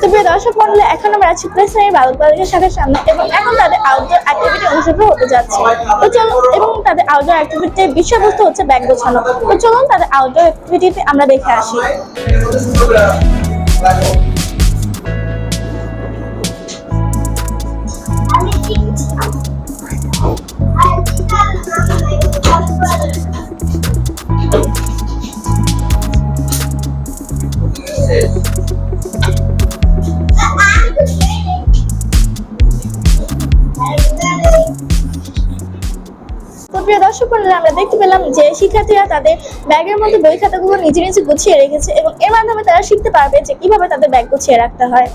তো প্রিয় দর্শক মণ্ডলী, এখন আমরা আছি প্লে শ্রেণীর বালক বালিকা শাখার সামনে এবং এখন তাদের আউটডোর অ্যাক্টিভিটি অনুষ্ঠিত হতে যাচ্ছে। তো চলুন, এবং তাদের আউটডোর অ্যাক্টিভিটির বিষয়বস্তু হচ্ছে ব্যাগ গোছানো। তো চলুন তাদের আউটডোর অ্যাক্টিভিটিতে আমরা দেখে আসি। তো প্রিয় দর্শক মণ্ডলী, আমরা দেখতে পেলাম যে শিক্ষার্থীরা তাদের ব্যাগের মধ্যে বই খাতাগুলো নিজে নিজে গুছিয়ে রেখেছে এবং এর মাধ্যমে তারা শিখতে পারবে যে কিভাবে তাদের ব্যাগ গুছিয়ে রাখতে হয়।